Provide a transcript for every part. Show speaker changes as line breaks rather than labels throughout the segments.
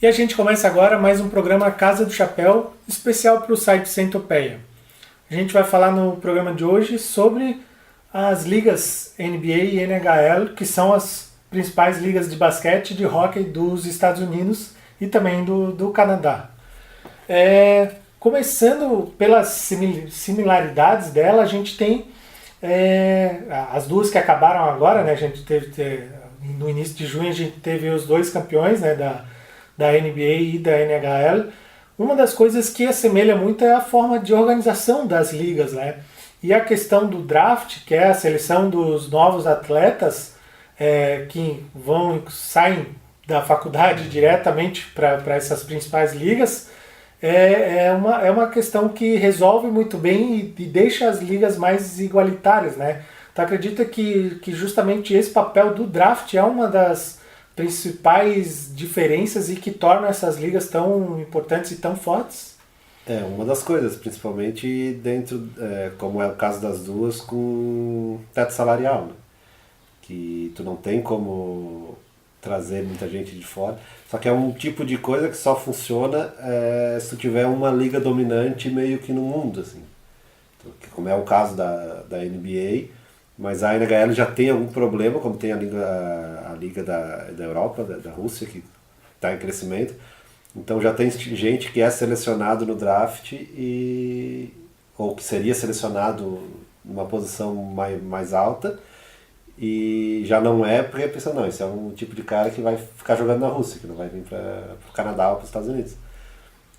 E a gente começa agora mais um programa Casa do Chapéu, especial para o site Centopeia. A gente vai falar no programa de hoje sobre as ligas NBA e NHL, que são as principais ligas de basquete e de hóquei dos Estados Unidos e também do Canadá. Começando pelas similaridades dela, a gente tem as duas que acabaram agora, né? A gente teve no início de junho a gente teve os dois campeões, né, da NBA e da NHL. Uma das coisas que assemelha muito é a forma de organização das ligas, né? E a questão do draft, que é a seleção dos novos atletas que saem da faculdade diretamente para essas principais ligas, é uma questão que resolve muito bem e deixa as ligas mais igualitárias, né? Tu acredita que justamente esse papel do draft é uma das principais diferenças e que torna essas ligas tão importantes e tão fortes?
É uma das coisas, principalmente dentro, como é o caso das duas, com teto salarial, né? Que tu não tem como trazer muita gente de fora. Só que é um tipo de coisa que só funciona se tu tiver uma liga dominante meio que no mundo, assim. Então, como é o caso da NBA, mas a NHL já tem algum problema, como tem a liga da Europa, da Rússia, que está em crescimento. Então já tem gente que é selecionado no draft ou que seria selecionado numa posição mais alta e já não é, porque pensa, não, esse é um tipo de cara que vai ficar jogando na Rússia, que não vai vir para o Canadá ou para os Estados Unidos.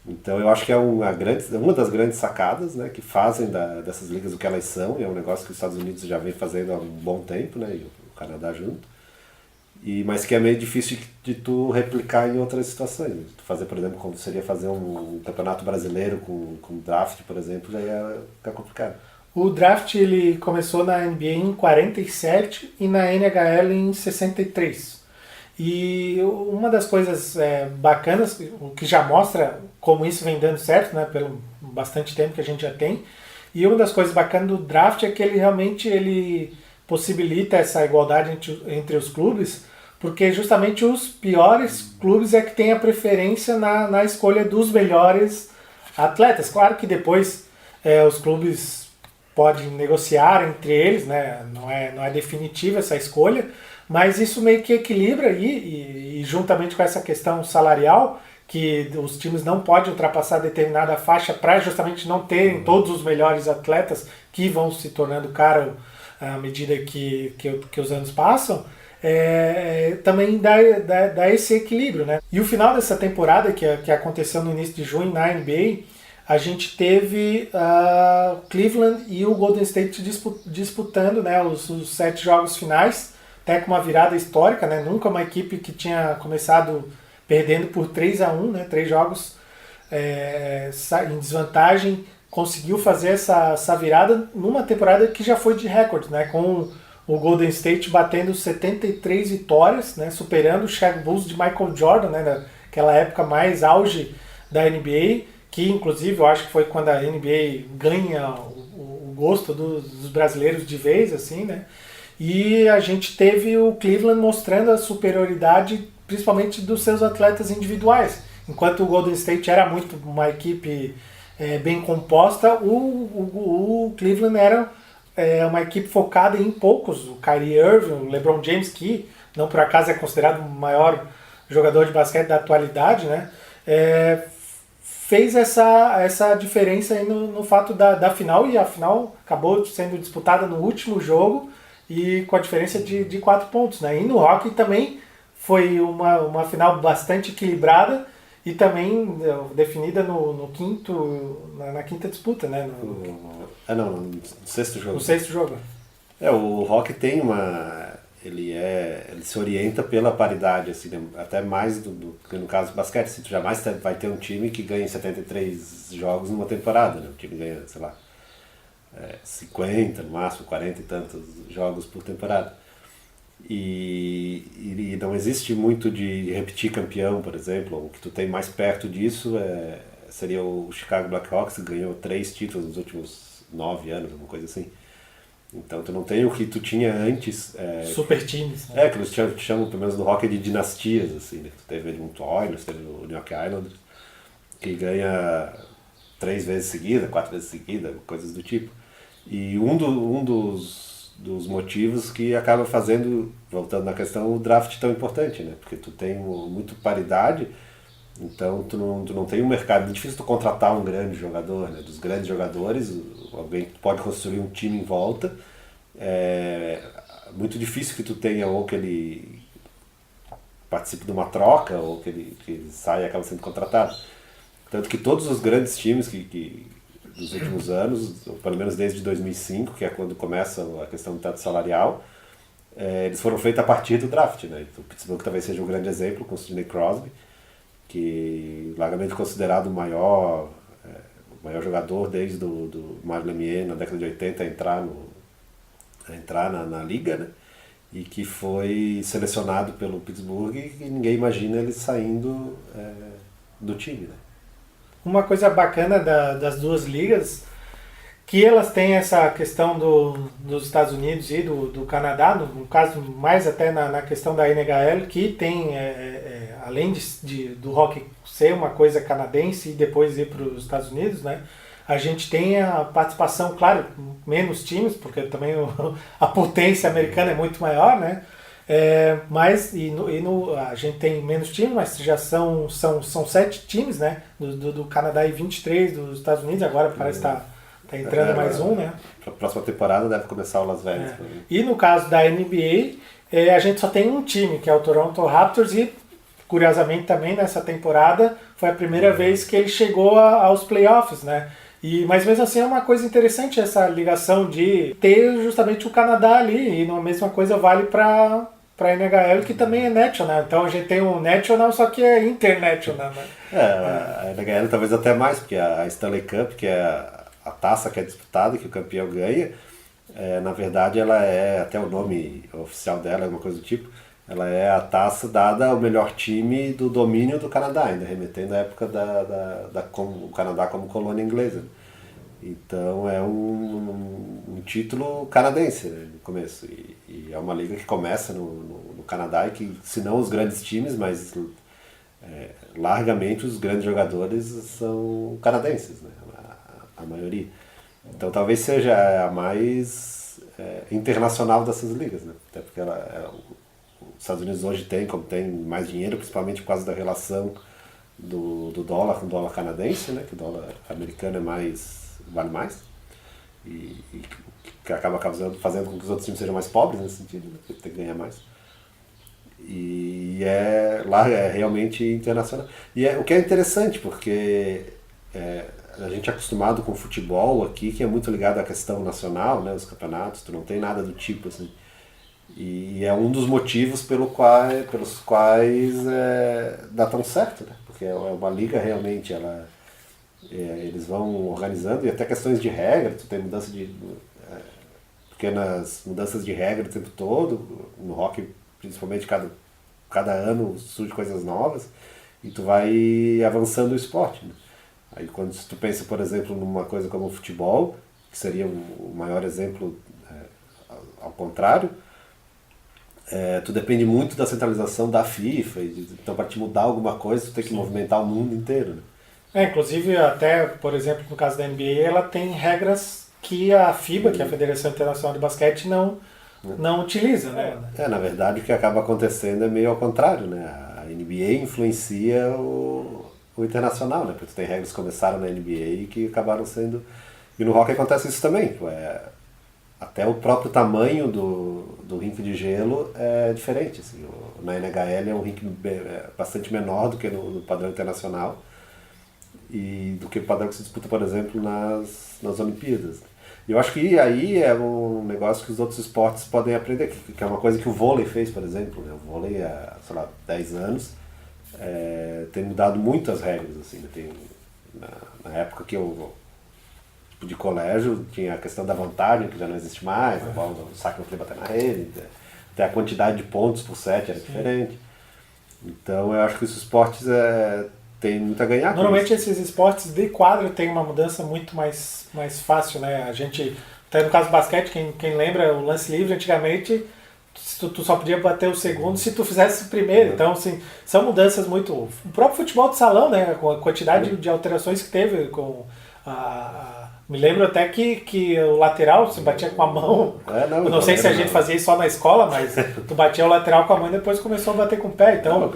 Então eu acho que é uma das grandes sacadas, né, que fazem dessas ligas o que elas são, e é um negócio que os Estados Unidos já vem fazendo há um bom tempo, né, e o Canadá junto, mas que é meio difícil de tu replicar em outras situações. Né? Tu fazer, por exemplo, como seria fazer um campeonato brasileiro com draft, por exemplo, já ia ficar complicado.
O draft ele começou na NBA em 47 e na NHL em 63. E uma das coisas bacanas, o que já mostra como isso vem dando certo, né, pelo bastante tempo que a gente já tem, e uma das coisas bacanas do draft é que ele realmente possibilita essa igualdade entre os clubes, porque justamente os piores clubes é que têm a preferência na escolha dos melhores atletas. Claro que depois os clubes podem negociar entre eles, né, não é definitiva essa escolha, mas isso meio que equilibra aí, e juntamente com essa questão salarial, que os times não podem ultrapassar determinada faixa para justamente não terem todos os melhores atletas que vão se tornando caro à medida que os anos passam, também dá esse equilíbrio, né? E o final dessa temporada, que aconteceu no início de junho na NBA, a gente teve Cleveland e o Golden State disputando, né, os 7 jogos finais, até com uma virada histórica, né? Nunca uma equipe que tinha começado perdendo por 3-1, né? 3 jogos em desvantagem, conseguiu fazer essa virada numa temporada que já foi de recorde, né? Com o Golden State batendo 73 vitórias, né? Superando o Chicago Bulls de Michael Jordan, né? Naquela época mais auge da NBA, que inclusive eu acho que foi quando a NBA ganha o gosto dos brasileiros de vez, assim, né? E a gente teve o Cleveland mostrando a superioridade, principalmente dos seus atletas individuais. Enquanto o Golden State era muito uma equipe bem composta, o Cleveland era uma equipe focada em poucos. O Kyrie Irving, o LeBron James, que não por acaso é considerado o maior jogador de basquete da atualidade, né? Fez essa diferença aí no fato da final, e a final acabou sendo disputada no último jogo, e com a diferença de 4 pontos. Né? E no hockey também foi uma final bastante equilibrada e também definida no quinto, na quinta disputa. Né?
No sexto jogo.
No sexto jogo.
O hockey tem ele se orienta pela paridade, assim, né? Até mais do que no caso do basquete. Assim, tu jamais vai ter um time que ganha 73 jogos numa temporada. Né? O time ganha, sei lá, 50, no máximo 40 e tantos jogos por temporada. E não existe muito de repetir campeão, por exemplo. O que tu tem mais perto disso seria o Chicago Blackhawks, que ganhou 3 títulos nos últimos 9 anos, alguma coisa assim. Então tu não tem o que tu tinha antes.
Super times. Né?
Que eles chamam, pelo menos no hockey, de dinastias, assim, né? Tu teve Edmonton Oilers, teve o New York Islanders, que ganha 3 vezes seguida, 4 vezes seguida, coisas do tipo. E um dos motivos que acaba fazendo, voltando na questão, o draft tão importante, né? Porque tu tem muito paridade, então tu não tem um mercado. É difícil tu contratar um grande jogador, né? Dos grandes jogadores, alguém pode construir um time em volta. É muito difícil que tu tenha ou que ele participe de uma troca ou que ele saia e acaba sendo contratado. Tanto que todos os grandes times que dos últimos anos, ou pelo menos desde 2005, que é quando começa a questão do teto salarial, eles foram feitos a partir do draft, né? O Pittsburgh talvez seja um grande exemplo com o Sidney Crosby, que largamente considerado o maior jogador desde do Mario Lemieux na década de 80 a entrar na liga, né? E que foi selecionado pelo Pittsburgh e ninguém imagina ele saindo do time, né?
Uma coisa bacana das duas ligas, que elas têm essa questão dos Estados Unidos e do Canadá, no caso mais até na questão da NHL, que tem, além do hockey ser uma coisa canadense e depois ir para os Estados Unidos, né? A gente tem a participação, claro, menos times, porque também a potência americana é muito maior, né? Mas a gente tem menos times, mas já são 7 times, né? Do Canadá e 23 dos Estados Unidos, agora parece que tá entrando mais um, né?
A próxima temporada deve começar o Las Vegas.
E no caso da NBA, a gente só tem um time, que é o Toronto Raptors, e curiosamente também nessa temporada foi a primeira vez que ele chegou aos playoffs, né? Mas mesmo assim é uma coisa interessante essa ligação de ter justamente o Canadá ali, e a mesma coisa vale para a NHL, que também é national. Então a gente tem um national, só que é international, né?
A NHL talvez até mais, porque a Stanley Cup, que é a taça que é disputada, que o campeão ganha, na verdade ela até o nome oficial dela é uma coisa do tipo, ela é a taça dada ao melhor time do domínio do Canadá, ainda remetendo à época o Canadá como colônia inglesa. Então é um título canadense, né, no começo. E é uma liga que começa no Canadá e que, se não os grandes times, mas largamente os grandes jogadores são canadenses, né, a maioria. Então talvez seja a mais internacional dessas ligas, né, até porque os Estados Unidos hoje como tem mais dinheiro, principalmente por causa da relação do dólar com o dólar canadense, né, que o dólar americano vale mais, e que acaba fazendo com que os outros times sejam mais pobres nesse sentido, né, porque tem que ganhar mais. E lá é realmente internacional. E o que é interessante, porque a gente é acostumado com o futebol aqui, que é muito ligado à questão nacional, né, os campeonatos, tu não tem nada do tipo, assim. E é um dos motivos pelos quais dá tão certo, né? Porque é uma liga realmente, eles vão organizando, e até questões de regra, tu tem pequenas mudanças de regra o tempo todo, no hockey principalmente cada ano surge coisas novas, e tu vai avançando o esporte, né? Aí quando tu pensa, por exemplo, numa coisa como o futebol, que seria o maior exemplo ao contrário, tu depende muito da centralização da FIFA, então para te mudar alguma coisa tu tem que movimentar o mundo inteiro, né?
Inclusive até, por exemplo, no caso da NBA, ela tem regras que a FIBA, que é a Federação Internacional de Basquete, não utiliza, né?
Na verdade o que acaba acontecendo é meio ao contrário, né? A NBA influencia o internacional, né? Porque tu tem regras que começaram na NBA e que acabaram sendo... E no hockey acontece isso também, até o próprio tamanho do rink de gelo é diferente. Assim. Na NHL é um rink bastante menor do que no padrão internacional e do que o padrão que se disputa, por exemplo, nas Olimpíadas. E eu acho que aí é um negócio que os outros esportes podem aprender, que é uma coisa que o vôlei fez, por exemplo. Né? O vôlei há, 10 anos tem mudado muito as regras. Assim, né? Na época que eu de colégio, tinha a questão da vantagem, que já não existe mais, o saque não podia bater na rede, até a quantidade de pontos por set era diferente. Então eu acho que os esportes têm muito a ganhar.
Normalmente esses esportes de quadra tem uma mudança muito mais fácil, né? A gente Até no caso do basquete, quem lembra, o lance livre antigamente, tu só podia bater o segundo se tu fizesse o primeiro. Então, assim, são mudanças muito... O próprio futebol de salão, né? Com a quantidade de alterações que teve com me lembro até que o lateral, você batia com a mão. Eu não sei se a gente fazia isso só na escola, mas tu batia o lateral com a mão e depois começou a bater com o pé. Então,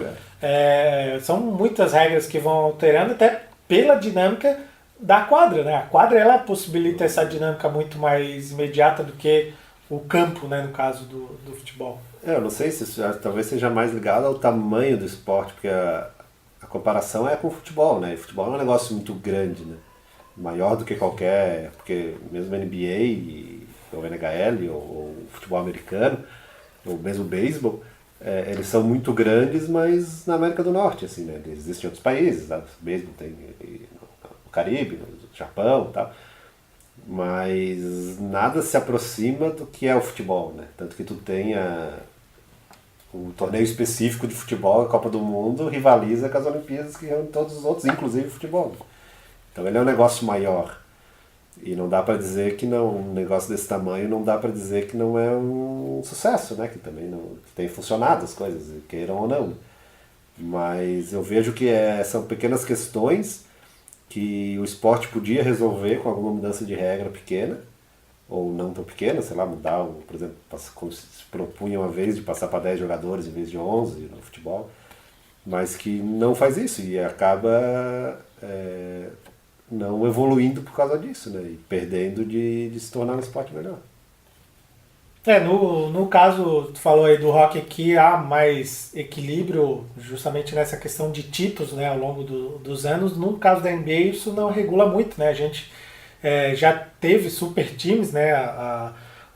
são muitas regras que vão alterando, até pela dinâmica da quadra, né? A quadra, ela possibilita essa dinâmica muito mais imediata do que o campo, né? No caso do futebol.
Eu não sei se isso talvez seja mais ligado ao tamanho do esporte, porque a comparação é com o futebol, né? E futebol é um negócio muito grande, né? Maior do que qualquer, porque mesmo NBA, ou NHL, ou futebol americano, ou mesmo beisebol, eles são muito grandes, mas na América do Norte, assim, né? Existem outros países, tá? O beisebol tem no Caribe, no Japão e tal, mas nada se aproxima do que é o futebol, né? Tanto que tu tenha o torneio específico de futebol, a Copa do Mundo, rivaliza com as Olimpíadas que reúnem todos os outros, inclusive o futebol. Então ele é um negócio maior. E não dá para dizer que não, um negócio desse tamanho não dá para dizer que não é um sucesso, né? Que também não que tem funcionado as coisas, queiram ou não. Mas eu vejo que são pequenas questões que o esporte podia resolver com alguma mudança de regra pequena, ou não tão pequena, sei lá, mudar, por exemplo, como se propunha uma vez de passar para 10 jogadores em vez de 11 no futebol, mas que não faz isso e acaba não evoluindo por causa disso, né? E perdendo de se tornar um esporte melhor.
No caso, tu falou aí do hockey que há mais equilíbrio justamente nessa questão de títulos, né, ao longo dos anos. No caso da NBA isso não regula muito, né? A gente já teve super times, né?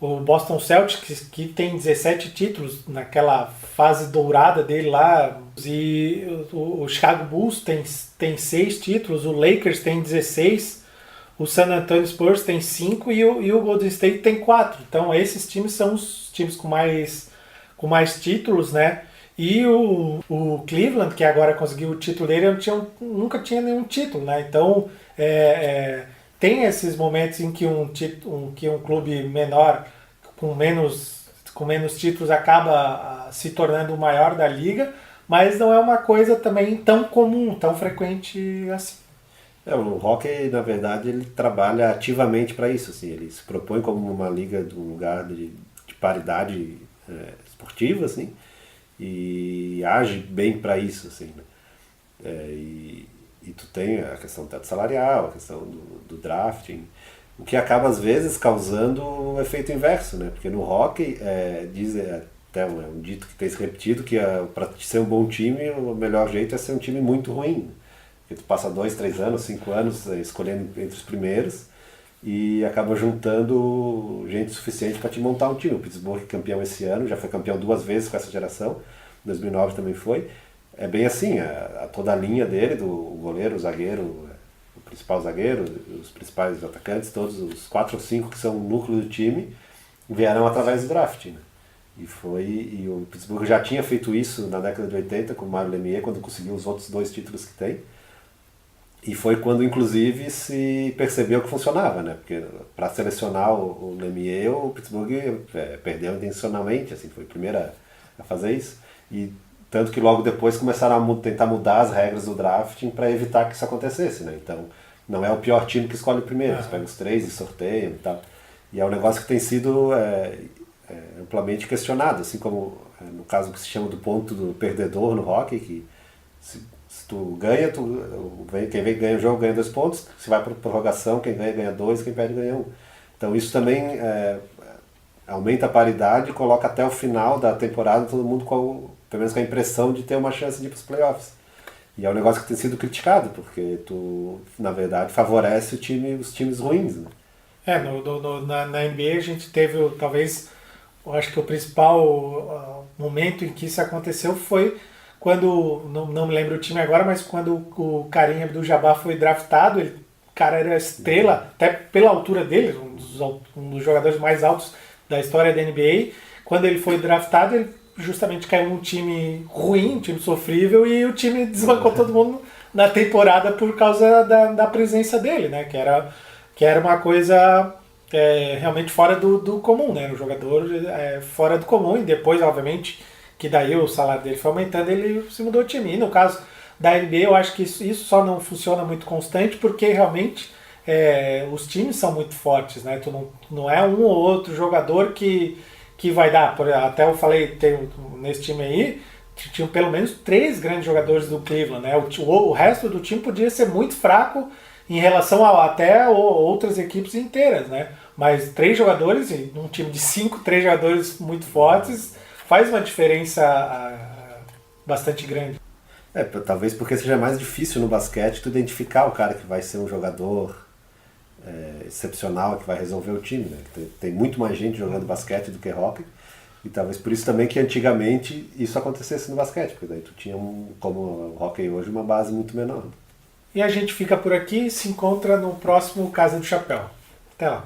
O Boston Celtics, que tem 17 títulos naquela fase dourada dele lá, e o Chicago Bulls tem 6 títulos, o Lakers tem 16, o San Antonio Spurs tem 5 e o Golden State tem 4. Então esses times são os times com mais títulos, né? E o Cleveland, que agora conseguiu o título dele, nunca tinha nenhum título, né? Então tem esses momentos em que um clube menor, com menos títulos, acaba se tornando o maior da liga, mas não é uma coisa também tão comum, tão frequente assim.
O hockey, na verdade, ele trabalha ativamente para isso. Assim, ele se propõe como uma liga de um lugar de paridade esportiva, assim, e age bem para isso. Assim, né? E tu tem a questão do teto salarial, a questão do drafting, o que acaba às vezes causando o efeito inverso, né? Porque no hockey diz até um dito que tem se repetido que para ser um bom time o melhor jeito é ser um time muito ruim, porque tu passa 2, 3 anos, 5 anos escolhendo entre os primeiros e acaba juntando gente suficiente para te montar um time. O Pittsburgh campeão esse ano, já foi campeão 2 vezes com essa geração, 2009 também foi. É bem assim, toda a linha dele, do goleiro, o zagueiro, o principal zagueiro, os principais atacantes, todos os 4 ou 5 que são o núcleo do time, vieram através do draft, né? E o Pittsburgh já tinha feito isso na década de 80 com o Mario Lemieux, quando conseguiu os outros 2 títulos que tem. E foi quando, inclusive, se percebeu que funcionava, né? Porque para selecionar o Lemieux, o Pittsburgh perdeu intencionalmente, assim, foi o primeiro a fazer isso. E tanto que logo depois começaram a tentar mudar as regras do drafting para evitar que isso acontecesse, né? Então, não é o pior time que escolhe primeiro, eles pegam os 3 e sorteiam e tal. E é um negócio que tem sido amplamente questionado, assim como no caso que se chama do ponto do perdedor no hockey, que se tu ganha, quem ganha o jogo ganha 2 pontos, se vai para prorrogação, quem ganha 2, quem perde ganha 1. Então isso também aumenta a paridade e coloca até o final da temporada todo mundo pelo menos com a impressão de ter uma chance de ir para os playoffs. E é um negócio que tem sido criticado, porque tu, na verdade, favorece os times ruins, né?
Na NBA a gente teve, talvez, eu acho que o principal momento em que isso aconteceu foi quando, não me lembro o time agora, mas quando o Kareem Abdul-Jabbar foi draftado, o cara era estrela, até pela altura dele, um dos jogadores mais altos da história da NBA. Quando ele foi draftado, ele justamente caiu um time ruim, um time sofrível, e o time desbancou todo mundo na temporada por causa da presença dele, né? Que era uma coisa realmente fora do comum, né? Um jogador fora do comum, e depois, obviamente, que daí o salário dele foi aumentando, ele se mudou de time. E no caso da NBA, eu acho que isso só não funciona muito constante porque realmente os times são muito fortes, né? Tu não é um ou outro jogador que vai dar. Até eu falei, nesse time aí, tinham pelo menos 3 grandes jogadores do Cleveland, né? O resto do time podia ser muito fraco em relação até outras equipes inteiras, né? Mas 3 jogadores, num time de 5, 3 jogadores muito fortes, faz uma diferença bastante grande.
Talvez porque seja mais difícil no basquete tu identificar o cara que vai ser um jogador excepcional, que vai resolver o time, né? Tem muito mais gente jogando basquete do que hóquei, e talvez por isso também que antigamente isso acontecesse no basquete, porque daí tu tinha, como o hóquei hoje, uma base muito menor.
E a gente fica por aqui e se encontra no próximo Casa do Chapéu. Até lá!